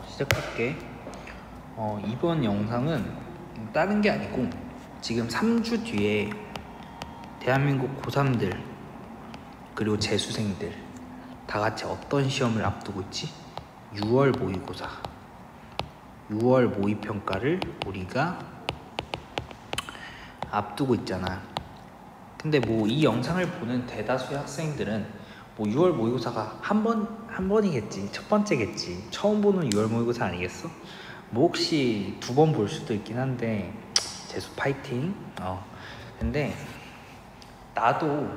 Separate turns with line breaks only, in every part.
시작할게. 이번 영상은 다른 게 아니고 지금 3주 뒤에 대한민국 고3들 그리고 재수생들 다 같이 어떤 시험을 앞두고 있지? 6월 모의고사, 6월 모의평가를 우리가 앞두고 있잖아. 근데 뭐 이 영상을 보는 대다수의 학생들은 뭐 6월 모의고사가 한 번이겠지, 첫 번째겠지, 처음 보는 6월 모의고사 아니겠어? 뭐 혹시 두 번 볼 수도 있긴 한데 재수 파이팅. 근데 나도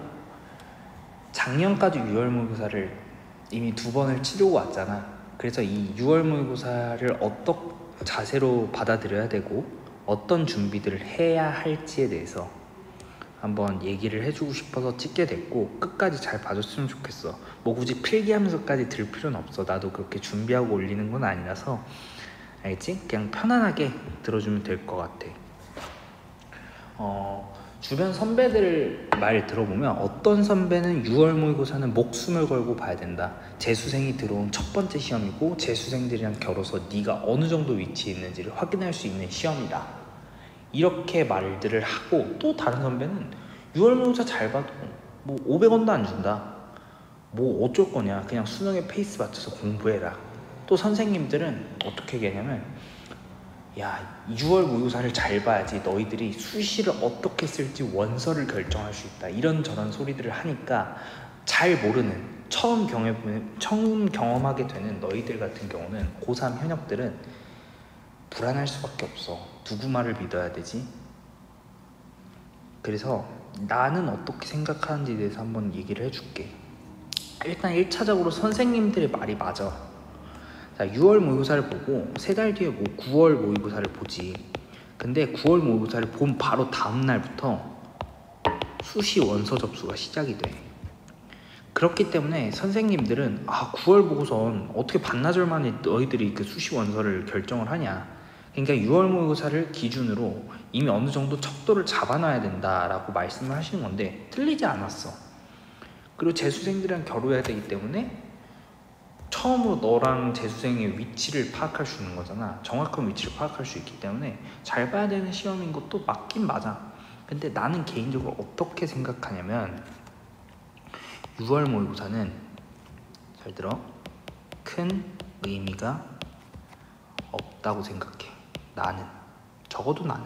작년까지 6월 모의고사를 이미 두 번을 치르고 왔잖아. 그래서 이 6월 모의고사를 어떤 자세로 받아들여야 되고 어떤 준비들을 해야 할지에 대해서 한번 얘기를 해주고 싶어서 찍게 됐고, 끝까지 잘 봐줬으면 좋겠어. 뭐 굳이 필기하면서까지 들 필요는 없어. 나도 그렇게 준비하고 올리는 건 아니라서, 알겠지? 그냥 편안하게 들어주면 될 것 같아. 주변 선배들 말 들어보면 어떤 선배는 6월 모의고사는 목숨을 걸고 봐야 된다. 재수생이 들어온 첫 번째 시험이고 재수생들이랑 겨뤄서 네가 어느 정도 위치에 있는지를 확인할 수 있는 시험이다, 이렇게 말들을 하고, 또 다른 선배는 6월 모의고사 잘 봐도 뭐 500원도 안 준다, 뭐 어쩔 거냐, 그냥 수능에 페이스 맞춰서 공부해라. 또 선생님들은 어떻게 얘기하냐면, 야, 6월 모의고사를 잘 봐야지 너희들이 수시를 어떻게 쓸지 원서를 결정할 수 있다, 이런저런 소리들을 하니까 잘 모르는 처음 경험하게 되는 너희들 같은 경우는, 고3 현역들은 불안할 수밖에 없어. 누구 말을 믿어야 되지? 그래서 나는 어떻게 생각하는지에 대해서 한번 얘기를 해줄게. 일단 1차적으로 선생님들의 말이 맞아. 자, 6월 모의고사를 보고 3달 뒤에 뭐 9월 모의고사를 보지. 근데 9월 모의고사를 본 바로 다음 날부터 수시 원서 접수가 시작이 돼. 그렇기 때문에 선생님들은 9월 보고선 어떻게 반나절 만에 너희들이 그 수시 원서를 결정을 하냐, 그러니까 6월 모의고사를 기준으로 이미 어느 정도 척도를 잡아놔야 된다라고 말씀을 하시는 건데 틀리지 않았어. 그리고 재수생들이랑 겨뤄야 되기 때문에 처음으로 너랑 재수생의 위치를 파악할 수 있는 거잖아. 정확한 위치를 파악할 수 있기 때문에 잘 봐야 되는 시험인 것도 맞긴 맞아. 근데 나는 개인적으로 어떻게 생각하냐면, 6월 모의고사는, 잘 들어, 큰 의미가 없다고 생각해. 나는, 적어도 나는.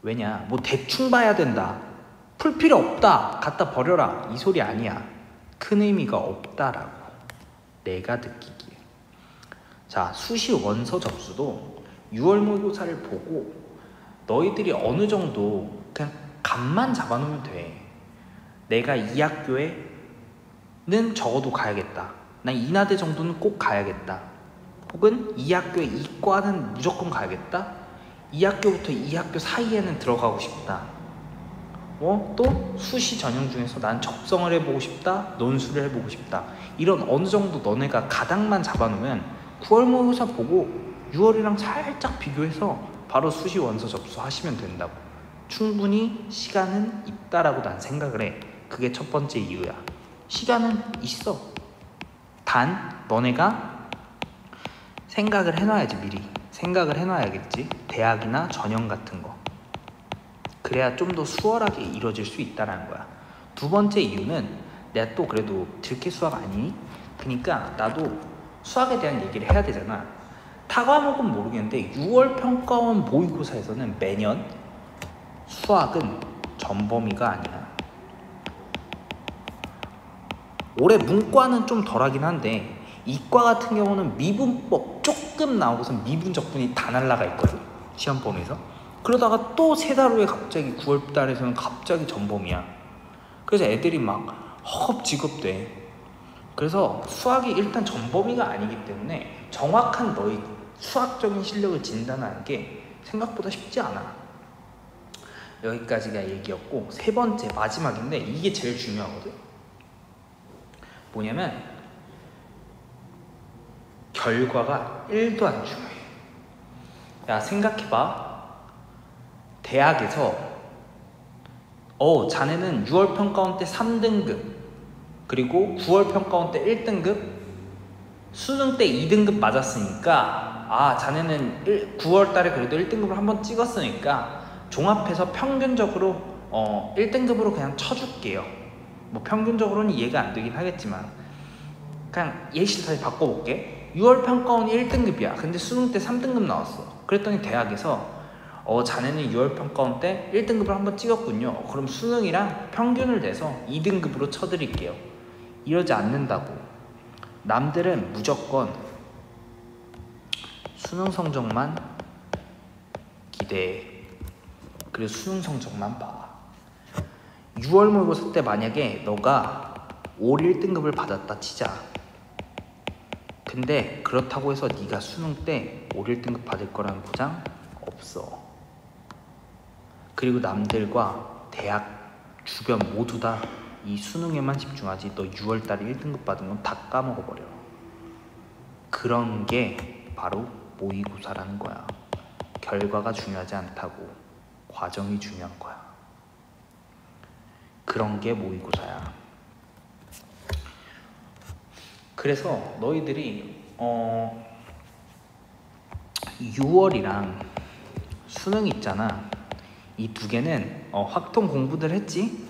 왜냐, 뭐 대충 봐야 된다, 풀 필요 없다, 갖다 버려라, 이 소리 아니야. 큰 의미가 없다라고, 내가 느끼기에. 자, 수시 원서 접수도 6월 모의고사를 보고 너희들이 어느 정도 그냥 감만 잡아놓으면 돼. 내가 이 학교에는 적어도 가야겠다, 난 이나대 정도는 꼭 가야겠다, 혹은 이 학교에 이과는 무조건 가야겠다, 이 학교부터 이 학교 사이에는 들어가고 싶다, 또 수시 전형 중에서 난 접성을 해보고 싶다, 논술을 해보고 싶다, 이런 어느 정도 너네가 가닥만 잡아놓으면 9월 모의고사 보고 6월이랑 살짝 비교해서 바로 수시 원서 접수하시면 된다고. 충분히 시간은 있다라고 난 생각을 해. 그게 첫 번째 이유야. 시간은 있어. 단 너네가 생각을 해놔야지. 미리 생각을 해놔야겠지. 대학이나 전형 같은 거. 그래야 좀 더 수월하게 이루어질 수 있다는 거야. 두 번째 이유는, 내가 또 그래도 들깨 수학 아니니? 그러니까 나도 수학에 대한 얘기를 해야 되잖아. 타 과목은 모르겠는데 6월 평가원 모의고사에서는 매년 수학은 전범위가 아니야. 올해 문과는 좀 덜하긴 한데 이과 같은 경우는 미분법 조금 나오고서 미분 적분이 다 날라가 있거든, 시험 범위에서. 그러다가 또 3달 후에 갑자기 9월 달에서는 갑자기 전범이야. 그래서 애들이 막 허겁지겁돼. 그래서 수학이 일단 전범위가 아니기 때문에 정확한 너희 수학적인 실력을 진단하는 게 생각보다 쉽지 않아. 여기까지가 얘기였고, 세 번째 마지막인데 이게 제일 중요하거든. 뭐냐면 결과가 1도 안 중요해. 야, 생각해봐. 대학에서 자네는 6월 평가원 때 3등급 그리고 9월 평가원 때 1등급 수능 때 2등급 맞았으니까 자네는 9월 달에 그래도 1등급을 한번 찍었으니까 종합해서 평균적으로 1등급으로 그냥 쳐줄게요. 뭐 평균적으로는 이해가 안 되긴 하겠지만 그냥 예시를 다시 바꿔볼게. 6월 평가원이 1등급이야. 근데 수능 때 3등급 나왔어. 그랬더니 대학에서 자네는 6월 평가원 때 1등급을 한번 찍었군요. 그럼 수능이랑 평균을 내서 2등급으로 쳐드릴게요. 이러지 않는다고. 남들은 무조건 수능 성적만 기대해. 그리고 수능 성적만 봐. 6월 모의고사 때 만약에 너가 올 1등급을 받았다 치자. 근데 그렇다고 해서 네가 수능 때 올 1등급 받을 거라는 보장 없어. 그리고 남들과 대학 주변 모두 다 이 수능에만 집중하지 너 6월달에 1등급 받은 건 다 까먹어버려. 그런 게 바로 모의고사라는 거야. 결과가 중요하지 않다고. 과정이 중요한 거야. 그런 게 모의고사야. 그래서 너희들이 6월이랑 수능 있잖아. 이 두 개는 확통 공부들 했지?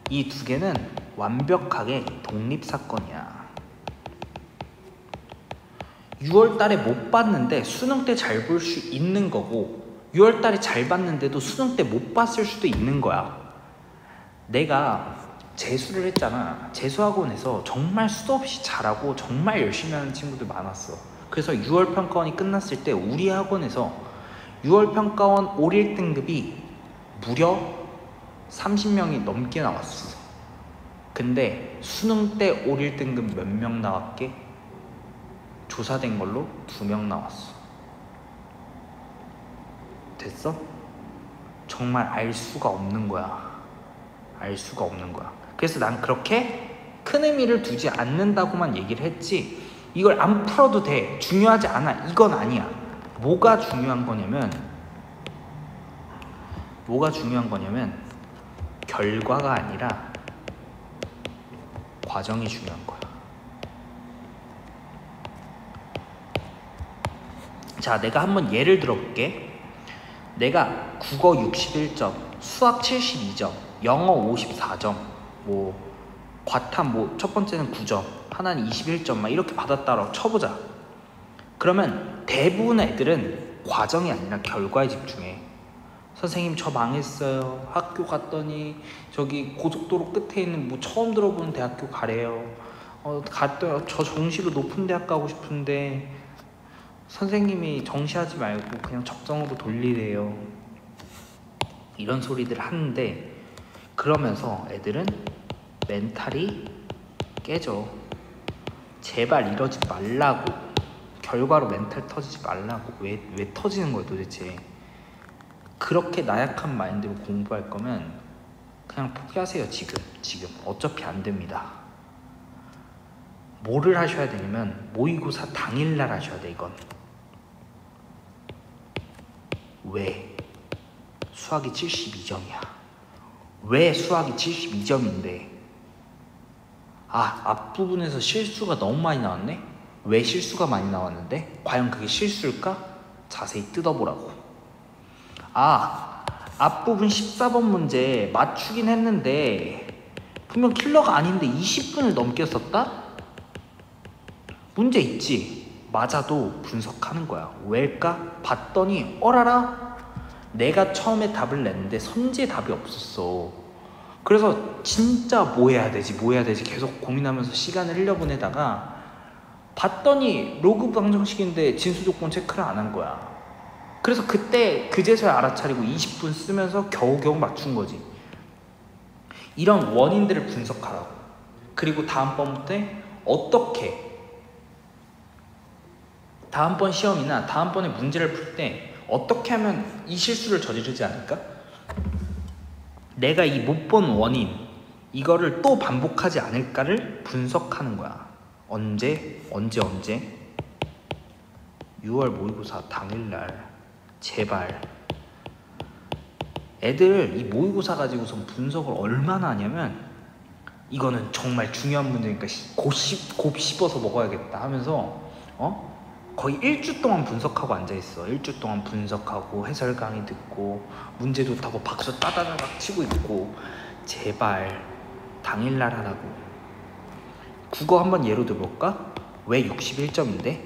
이 두 개는 완벽하게 독립사건이야. 6월달에 못 봤는데 수능 때 잘 볼 수 있는 거고 6월달에 잘 봤는데도 수능 때 못 봤을 수도 있는 거야. 내가 재수를 했잖아. 재수학원에서 정말 수도 없이 잘하고 정말 열심히 하는 친구들 많았어. 그래서 6월 평가원이 끝났을 때 우리 학원에서 6월 평가원 올 1등급이 무려 30명이 넘게 나왔어. 근데 수능 때 올 1등급 몇 명 나왔게? 조사된 걸로 2명 나왔어. 됐어? 정말 알 수가 없는 거야. 알 수가 없는 거야. 그래서 난 그렇게 큰 의미를 두지 않는다고만 얘기를 했지 이걸 안 풀어도 돼. 중요하지 않아. 이건 아니야. 뭐가 중요한 거냐면 결과가 아니라 과정이 중요한 거야. 자, 내가 한번 예를 들어볼게. 내가 국어 61점, 수학 72점, 영어 54점, 과탐 첫 번째는 9점, 하나는 21점 막 이렇게 받았다라고 쳐보자. 그러면 대부분의 애들은 과정이 아니라 결과에 집중해. 선생님 저 망했어요. 학교 갔더니 저기 고속도로 끝에 있는 처음 들어보는 대학교 가래요. 저 정시로 높은 대학 가고 싶은데 선생님이 정시하지 말고 그냥 적정으로 돌리래요. 이런 소리들 하는데 그러면서 애들은 멘탈이 깨져. 제발 이러지 말라고. 결과로 멘탈 터지지 말라고. 왜 터지는 거야 도대체. 그렇게 나약한 마인드로 공부할 거면 그냥 포기하세요. 지금 어차피 안 됩니다. 뭐를 하셔야 되냐면 모의고사 당일날 하셔야 돼. 이건 왜 수학이 72점이야. 왜 수학이 72점인데 앞부분에서 실수가 너무 많이 나왔네? 왜 실수가 많이 나왔는데? 과연 그게 실수일까? 자세히 뜯어보라고. 앞부분 14번 문제 맞추긴 했는데 분명 킬러가 아닌데 20분을 넘게 썼다? 문제 있지? 맞아도 분석하는 거야. 왜일까? 봤더니 어라라? 내가 처음에 답을 냈는데 선지에 답이 없었어. 그래서 진짜 뭐 해야 되지 계속 고민하면서 시간을 흘려보내다가 봤더니 로그 방정식인데 진수조건 체크를 안 한 거야. 그래서 그때 그제서야 알아차리고 20분 쓰면서 겨우겨우 맞춘 거지. 이런 원인들을 분석하라고. 그리고 다음번 때 어떻게 다음번 시험이나 다음번에 문제를 풀 때 어떻게 하면 이 실수를 저지르지 않을까? 내가 이 못 본 원인 이거를 또 반복하지 않을까를 분석하는 거야. 언제? 6월 모의고사 당일날 제발. 애들 이 모의고사 가지고선 분석을 얼마나 하냐면 이거는 정말 중요한 문제니까 곱 씹어서 먹어야겠다 하면서 거의 1주 동안 분석하고 앉아있어. 1주 동안 분석하고 해설 강의 듣고 문제 좋다고 박수 따다다닥 치고 있고. 제발 당일날 하라고. 국어 한번 예로 들어볼까? 왜 61점인데?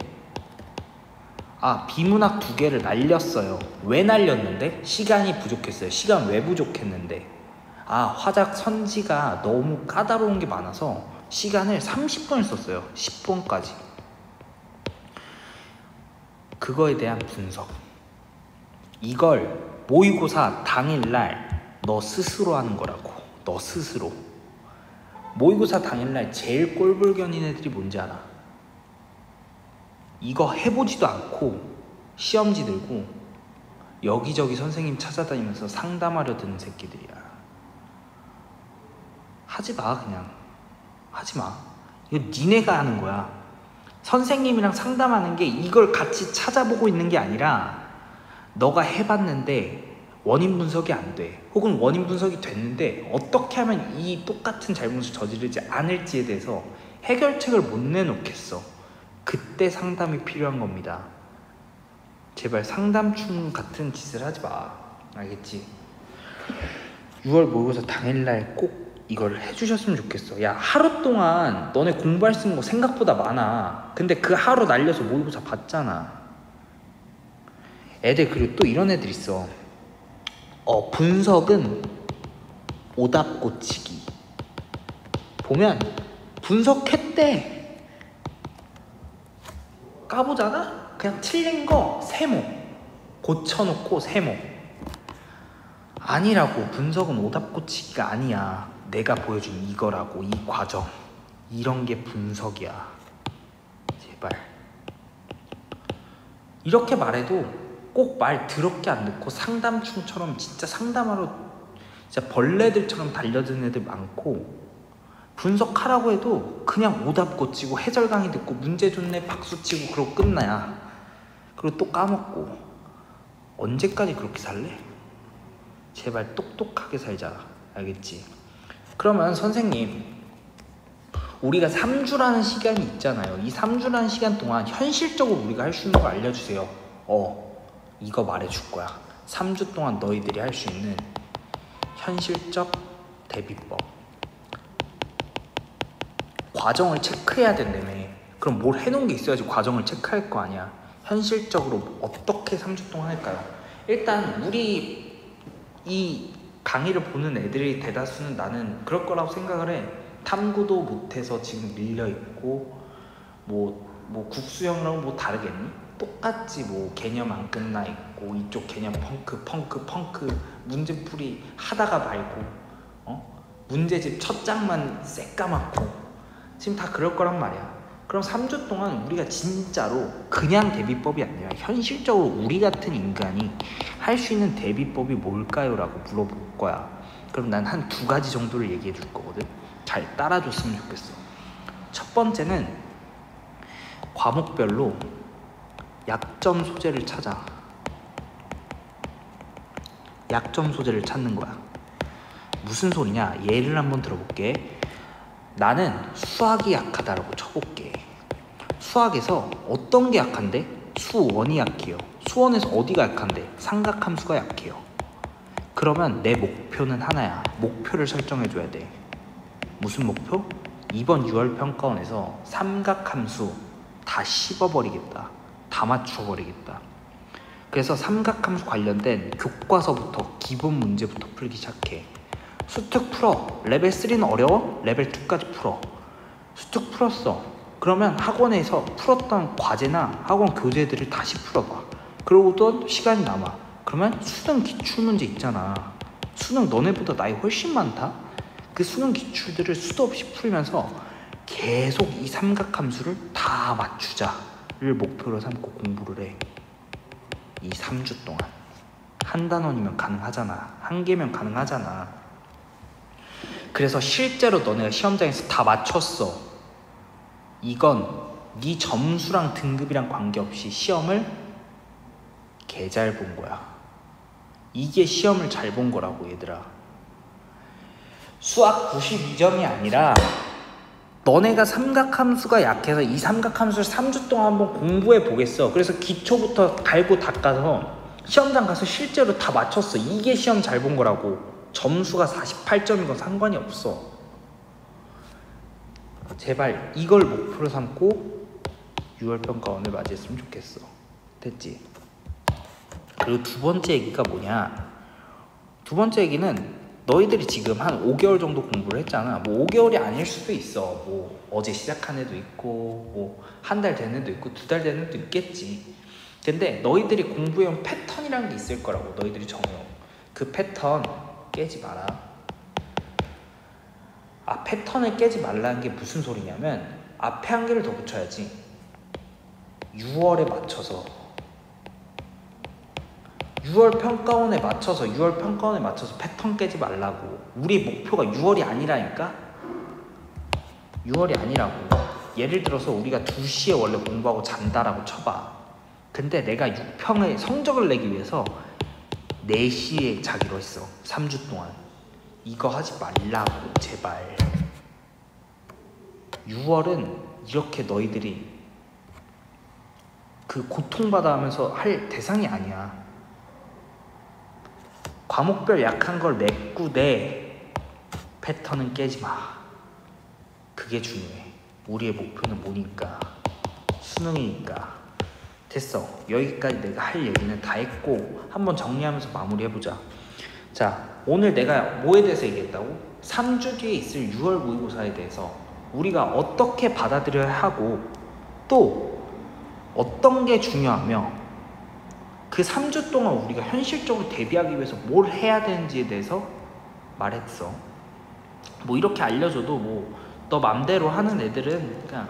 비문학 2개를 날렸어요. 왜 날렸는데? 시간이 부족했어요. 시간 왜 부족했는데? 화작 선지가 너무 까다로운 게 많아서 시간을 30분을 썼어요. 10분까지. 그거에 대한 분석. 이걸 모의고사 당일날 너 스스로 하는 거라고. 너 스스로. 모의고사 당일날 제일 꼴불견인 애들이 뭔지 알아? 이거 해보지도 않고 시험지 들고 여기저기 선생님 찾아다니면서 상담하려 드는 새끼들이야. 하지마. 그냥 하지마. 이거 니네가 하는 거야. 선생님이랑 상담하는 게 이걸 같이 찾아보고 있는 게 아니라 너가 해봤는데 원인 분석이 안 돼. 혹은 원인 분석이 됐는데 어떻게 하면 이 똑같은 잘못을 저지르지 않을지에 대해서 해결책을 못 내놓겠어. 그때 상담이 필요한 겁니다. 제발 상담충 같은 짓을 하지 마. 알겠지? 6월 모의고사 당일날 꼭 이걸 해주셨으면 좋겠어. 야, 하루 동안 너네 공부할 수 있는 거 생각보다 많아. 근데 그 하루 날려서 모의고사 봤잖아. 애들 그리고 또 이런 애들 있어. 분석은 오답 고치기. 보면 분석했대. 까보잖아? 그냥 틀린 거 세모 고쳐놓고 세모. 아니라고. 분석은 오답 고치기가 아니야. 내가 보여준 이거라고. 이 과정. 이런 게 분석이야. 제발. 이렇게 말해도 꼭 말 더럽게 안 듣고 상담충처럼 진짜 상담하러 진짜 벌레들처럼 달려드는 애들 많고, 분석하라고 해도 그냥 오답 고치고 해설 강의 듣고 문제 좋네 박수치고 그러고 끝나야. 그리고 또 까먹고. 언제까지 그렇게 살래? 제발 똑똑하게 살자. 알겠지? 그러면 선생님, 우리가 3주라는 시간이 있잖아요. 이 3주라는 시간 동안 현실적으로 우리가 할 수 있는 거 알려주세요. 이거 말해줄 거야. 3주 동안 너희들이 할 수 있는 현실적 대비법. 과정을 체크해야 된다며. 그럼 뭘 해놓은 게 있어야지 과정을 체크할 거 아니야. 현실적으로 어떻게 3주 동안 할까요? 일단 우리 이 강의를 보는 애들의 대다수는 나는 그럴 거라고 생각을 해. 탐구도 못해서 지금 밀려있고 뭐 국수형이랑 뭐 다르겠니? 똑같지. 뭐 개념 안 끝나 있고 이쪽 개념 펑크 문제풀이 하다가 말고 문제집 첫 장만 새까맣고 지금 다 그럴 거란 말이야. 그럼 3주 동안 우리가 진짜로 그냥 대비법이 아니라 현실적으로 우리 같은 인간이 할 수 있는 대비법이 뭘까요? 라고 물어볼 거야. 그럼 난 한 2가지 정도를 얘기해 줄 거거든. 잘 따라줬으면 좋겠어. 첫 번째는 과목별로 약점 소재를 찾아. 약점 소재를 찾는 거야. 무슨 소리냐? 예를 한번 들어볼게. 나는 수학이 약하다라고 쳐볼게. 수학에서 어떤 게 약한데? 수원이 약해요. 수원에서 어디가 약한데? 삼각함수가 약해요. 그러면 내 목표는 하나야. 목표를 설정해줘야 돼. 무슨 목표? 이번 6월 평가원에서 삼각함수 다 씹어버리겠다. 다 맞춰버리겠다. 그래서 삼각함수 관련된 교과서부터 기본 문제부터 풀기 시작해. 수특 풀어. 레벨 3는 어려워? 레벨 2까지 풀어. 수특 풀었어. 그러면 학원에서 풀었던 과제나 학원 교재들을 다시 풀어봐. 그러고도 시간이 남아. 그러면 수능 기출문제 있잖아. 수능 너네보다 나이 훨씬 많다? 그 수능 기출들을 수도 없이 풀면서 계속 이 삼각함수를 다 맞추자를 목표로 삼고 공부를 해. 이 3주 동안. 한 단원이면 가능하잖아. 한 개면 가능하잖아. 그래서 실제로 너네가 시험장에서 다 맞췄어. 이건 네 점수랑 등급이랑 관계없이 시험을 개 잘 본 거야. 이게 시험을 잘 본 거라고 얘들아. 수학 92점이 아니라 너네가 삼각함수가 약해서 이 삼각함수를 3주 동안 한번 공부해 보겠어. 그래서 기초부터 갈고 닦아서 시험장 가서 실제로 다 맞췄어. 이게 시험 잘 본 거라고. 점수가 48점이건 상관이 없어. 제발 이걸 목표로 삼고 6월 평가원을 맞이했으면 좋겠어. 됐지? 그리고 두 번째 얘기가 뭐냐? 두 번째 얘기는 너희들이 지금 한 5개월 정도 공부를 했잖아. 뭐 5개월이 아닐 수도 있어. 뭐 어제 시작한 애도 있고 뭐 한 달 된 애도 있고 2달 된 애도 있겠지. 근데 너희들이 공부해온 패턴이라는 게 있을 거라고. 너희들이 정해온 그 패턴 깨지 마라. 패턴을 깨지 말라는 게 무슨 소리냐면 앞에 한 개를 더 붙여야지. 6월에 맞춰서 6월 평가원에 맞춰서 패턴 깨지 말라고. 우리 목표가 6월이 아니라니까? 6월이 아니라고. 예를 들어서 우리가 2시에 원래 공부하고 잔다라고 쳐봐. 근데 내가 6평의 성적을 내기 위해서 4시에 자기로 했어. 3주 동안. 이거 하지 말라고 제발. 6월은 이렇게 너희들이 그 고통받아 하면서 할 대상이 아니야. 과목별 약한 걸 메꾸되 패턴은 깨지 마. 그게 중요해. 우리의 목표는 뭐니까? 수능이니까. 됐어. 여기까지 내가 할 얘기는 다 했고 한번 정리하면서 마무리해보자. 자, 오늘 내가 뭐에 대해서 얘기했다고? 3주 뒤에 있을 6월 모의고사에 대해서 우리가 어떻게 받아들여야 하고 또 어떤 게 중요하며 그 3주 동안 우리가 현실적으로 대비하기 위해서 뭘 해야 되는지에 대해서 말했어. 뭐 이렇게 알려줘도 뭐 너 맘대로 하는 애들은 그냥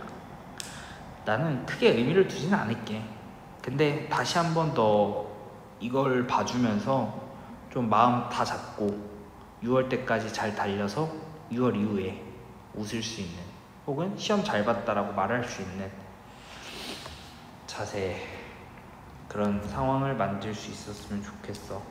나는 크게 의미를 두지는 않을게. 근데 다시 한번 더 이걸 봐주면서 좀 마음 다 잡고 6월 때까지 잘 달려서 6월 이후에 웃을 수 있는 혹은 시험 잘 봤다라고 말할 수 있는 자세, 그런 상황을 만들 수 있었으면 좋겠어.